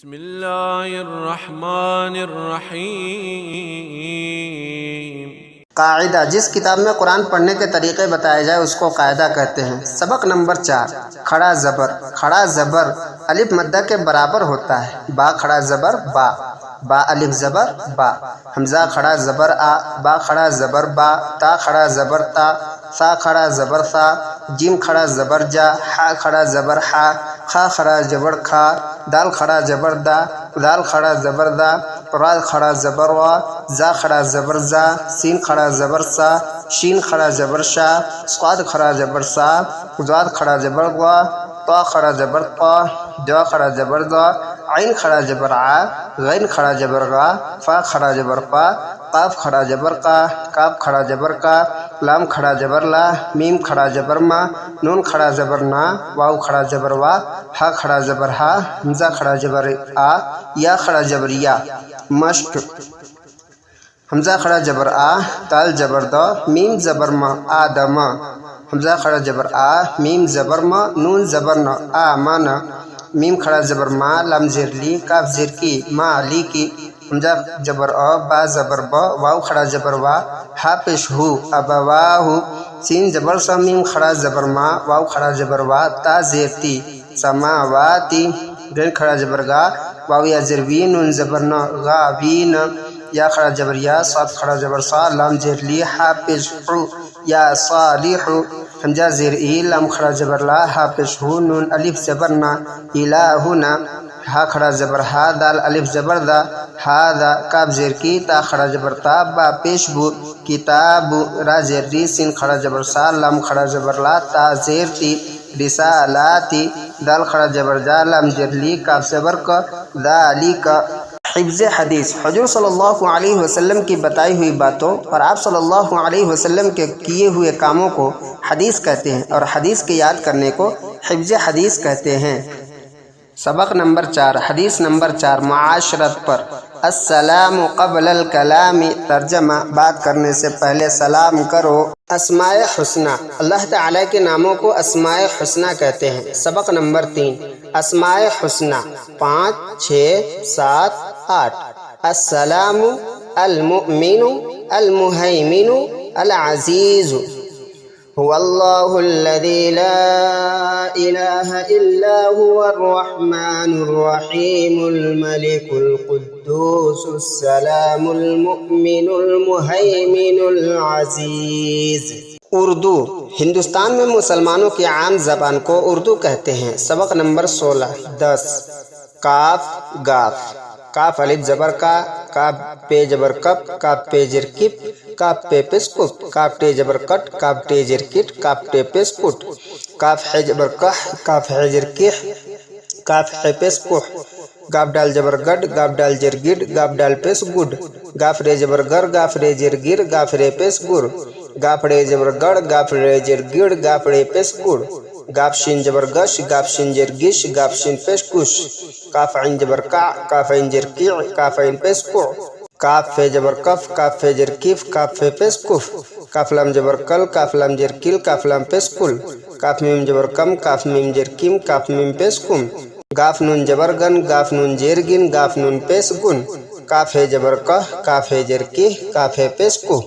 بسم اللہ الرحمن الرحیم۔ قاعدہ: جس کتاب میں قرآن پڑھنے کے طریقے بتائے جائے اس کو قاعدہ کہتے ہیں۔ سبق نمبر 4، کھڑا زبر۔ کھڑا زبر الف مدہ کے برابر ہوتا ہے۔ با کھڑا زبر با، با الف زبر با۔ حمزہ کھڑا زبر آ، با کھڑا زبر با، تا کھڑا زبر تا، سا کھڑا زبر سا، جیم کھڑا زبر جا، ہا کھڑا زبر ہا، خا کھڑا زبر کھا، دال کھڑا زبر دا، دال کھڑا زبر دا، را کھڑا زبر وا، زا کھڑا زبر زا، سین کھڑا زبر سا، شین کھڑا زبر شا، صاد کھڑا زبر سا، ضاد کھڑا زبر غا، طا کھڑا زبر طا، دوا کھڑا زبر دا، عین کھڑا زبر آ، غین کھڑا زبر غا، فا کھڑا زبر فا، قاف کھڑا زبر قا، کاف کھڑا زبر کا، لام کھڑا زبر لا، میم کھڑا زبر ما، نون کھڑا زبر نا، واو کھڑا زبر وا، ہا کھڑا زبر ہا، حمزہ کھڑا زبر آ، یا کھڑا زبر یا، مشق۔ حمزہ کھڑا زبر آ، دال زبر دا، میم زبر ما، آدم۔ حمزہ کھڑا زبر آ، میم زبر ما، نون زبر نا، آمن۔ میم کھڑا زبر ما، لام زیر لی، کاف زیر کی، ما لی کی۔ حمزہ زبر آ، با زبر با، واو کھڑا زبر وا، ہا پیش ہو، ابواہ۔ سین زبر سا، میم کھڑا زبر ما، واو کھڑا زبر وا، تا زیر تی، سماواتی۔ غین کھڑا زبر گا، واو یا زیر وی، نون زبر نا، غاوین۔ یا کھڑا زبر یا، صاد کھڑا زبر سا، لام زیر لی، ہا پیش ہو، یا صالح۔ حمزہ زیر ای، لام کھڑا زبر لا، ہا پیش ہو، نون الف زبر نا، الہنا۔ ہا کھڑا زبر ہا، دال الف زبر دا، ہاذا۔ کاف زیر کی، تا کھڑا زبر تا، با پیش بو، کتاب۔ را زیر ری، سین کھڑا زبر سا، لام کھڑا زبر لا، تا زیر تی، رسالاتی۔ دال کھڑا زبر دا، لام زیر لی، کاف زبر کا، ذالک۔ حفظ حدیث: حضور صلی اللہ علیہ وسلم کی بتائی ہوئی باتوں اور آپ صلی اللہ علیہ وسلم کے کیے ہوئے کاموں کو حدیث کہتے ہیں، اور حدیث کے یاد کرنے کو حفظ حدیث کہتے ہیں۔ سبق نمبر 4، حدیث نمبر 4، معاشرت پر۔ السلام قبل الکلام۔ ترجمہ: بات کرنے سے پہلے سلام کرو۔ اسماء حسنہ: اللہ تعالیٰ کے ناموں کو اسماء حسنہ کہتے ہیں۔ سبق نمبر 3، اسماء حسنہ 5، 6، 7، 8۔ السلام، المؤمن، المہیمن، العزیز۔ هو الله الذي لا إله إلا هو الرحمن الرحيم الملك القدوس السلام المؤمن المهيمن العزيز۔ اردو: ہندوستان میں مسلمانوں کی عام زبان کو اردو کہتے ہیں۔ سبق نمبر 16، 10۔ کاف گاف۔ کاف الف زبر کا، کاف پے جبر کپ، کاف پے جر کپ، کاف پے پس کپ، کاف ٹے جبر کٹ، کاف ٹے جر کٹ، کاف ٹے پس کٹ۔ کاف ہے جبر کح، کاف ہے جر کح، کاف ہے پس کح۔ گاف ڈال جبر گڈ، گاف ڈال جر گڈ، گاف ڈال پس گڈ۔ گاف رے جبر گر، گاف رے جر گر، گاف رے پس گر۔ گاف رے جبر گڑ، گاف رے جر گڑ، گاف رے پس گڑ۔ گاف شین جبر گش، گاف شین جر گش، گاف شین پس کش۔ کاف عین جبر کا، کاف عین جر کی، کاف عین پس کو۔ کاف فے جبر کف، کاف فے جر کف، کاف فے پس کف۔ کاف لام جبر کل، کاف لام جر کل، کاف لام پس کل۔ کاف میم جبر کم، کاف میم جر کم، کاف میم پس کم۔ گاف نون جبر گن، گاف نون جیر گن، گاف نون پس گن۔ کاف ہے جبر کہ، کاف ہے جر کی، کاف ہے پس کو۔